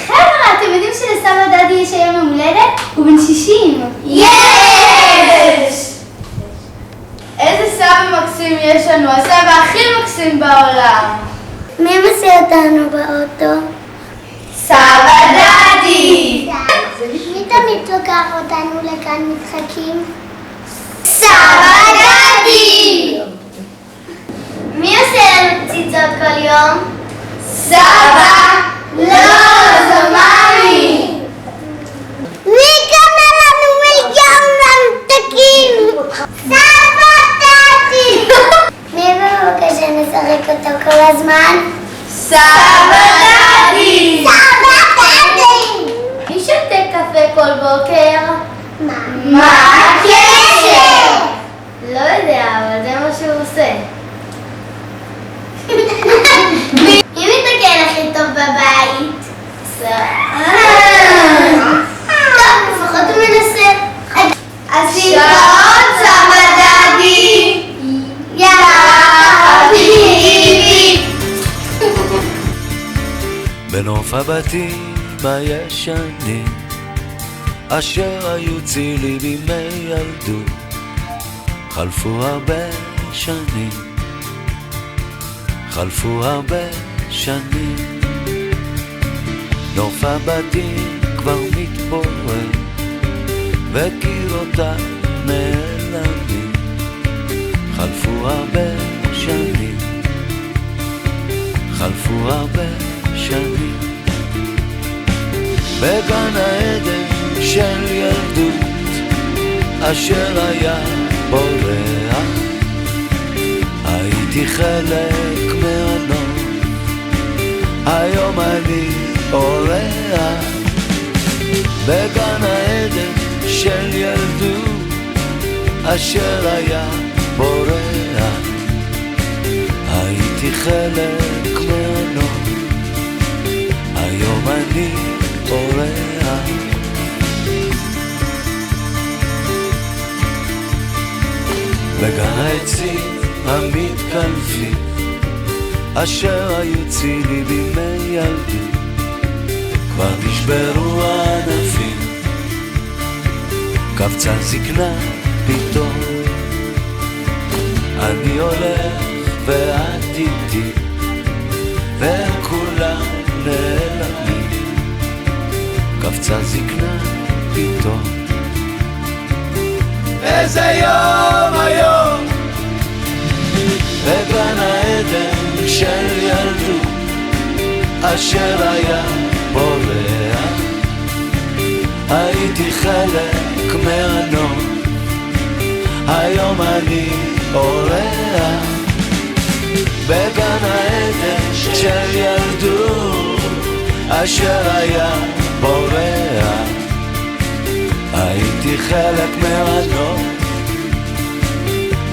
חבר'ה, אתם יודעים שלסבא דדי יש היום יום הולדת? הוא בן 60. יש! איזה סבא מקסים יש לנו, הסבא הכי מקסים בעולם. מי מסיע אותנו באוטו? סבא דדי! מי תמיד לוקח אותנו לכאן משחקים? סבא דדי! מי עושה לנו ציצות כל יום? סבא! לא, זו מאמי! מי קנה לנו מיליון ממתקים? סבא דדי! מי מבקש שנשחק אותו כל הזמן? סבא דדי! סבא דדי! מי שותה קפה כל בוקר? מה הקשר? לא יודע, אבל זה מה שהוא עושה. מי מתקן הכי טוב בבית? טוב, לפחות הוא מנסה. אז להתראות סבא דדי! יא חביבי! בנוף הבתים הישנים אשר היו צילי בימי ילדות חלפו הרבה שנים, חלפו הרבה שנים. נוף הבתים כבר מתפורר וקירותיו נעלמים, חלפו הרבה שנים, חלפו הרבה שנים. בגן העדן של ילדות אשר היה בורח הייתי חלק מהנוף, היום אני אורח. בגן העדן של ילדות אשר היה בורח הייתי חלק מהנוף, היום אני אורח. בגן העצים המתקלפים אשר היו צילי בימי ילדות כבר נשברו הענפים, קפצה זקנה פתאום. אני הולך ואת איתי והם כולם נעלמים, קפצה זקנה פתאום. איזה יום היום בגן העדן של ילדות אשר היה בורח הייתי חלק מהנוף, היום אני אורח. בגן העדן של ילדות אשר היה בורח הייתי חלק מהנוף,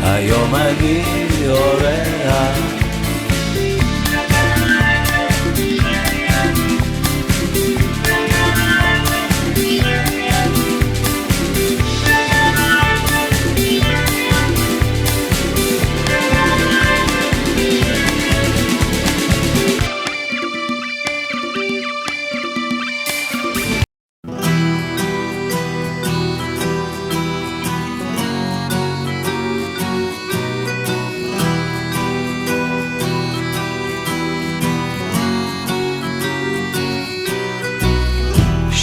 היום אני אורח.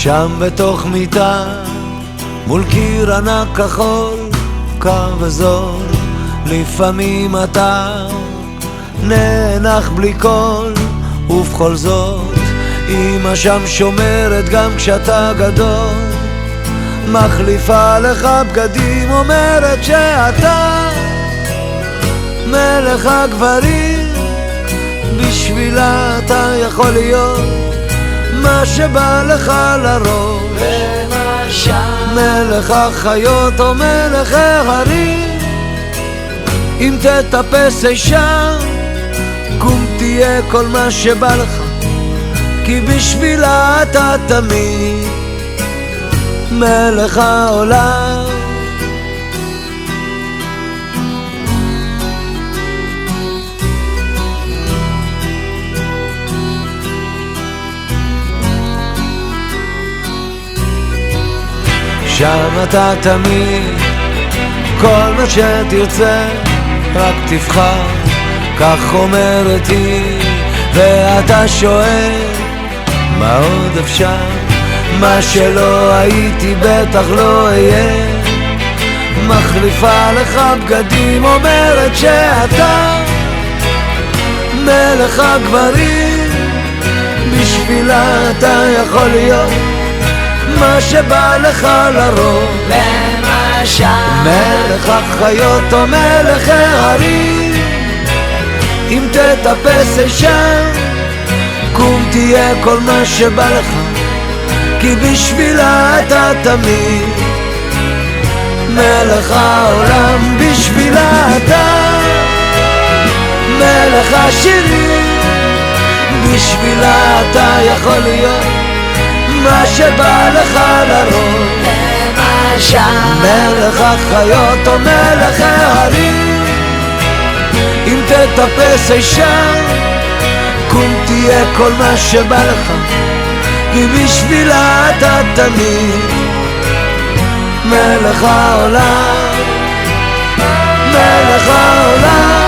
שם בתוך מיטה מול קיר ענק כחול קר וזול, לפעמים אתה נאנח בלי קול, ובכל זאת אמא שם שומרת גם כשאתה גדול, מחליפה לך בגדים, אומרת שאתה מלך הגברים, בשבילה אתה יכול להיות מה שבא לך לראש, מלך החיות או מלך ההרים. אם תטפס אישה קום תהיה כל מה שבא לך, כי בשבילה אתה תמיד מלך העולם. שם אתה תמיד, כל מה שתרצה רק תבחר, כך אומרת היא. ואתה שואל מה עוד אפשר, מה שלא הייתי בטח לא אהיה. מחליפה לך בגדים, אומרת שאתה מלך הגברים, בשבילה אתה יכול להיות מה שבא לך לרוב. למשל מלך החיות או מלך ההרים, אם תטפס אי שם קום תהיה כל מה שבא לך, כי בשבילה אתה תמיד מלך העולם. בשבילה אתה מלך השירים, בשבילה אתה יכול להיות מה שבא לך לרוב. למשל מלך החיות או מלך ההרים, אם תטפס אי שם קום תהיה כל מה שבא לך, כי בשבילה אתה תמיד מלך העולם, מלך העולם.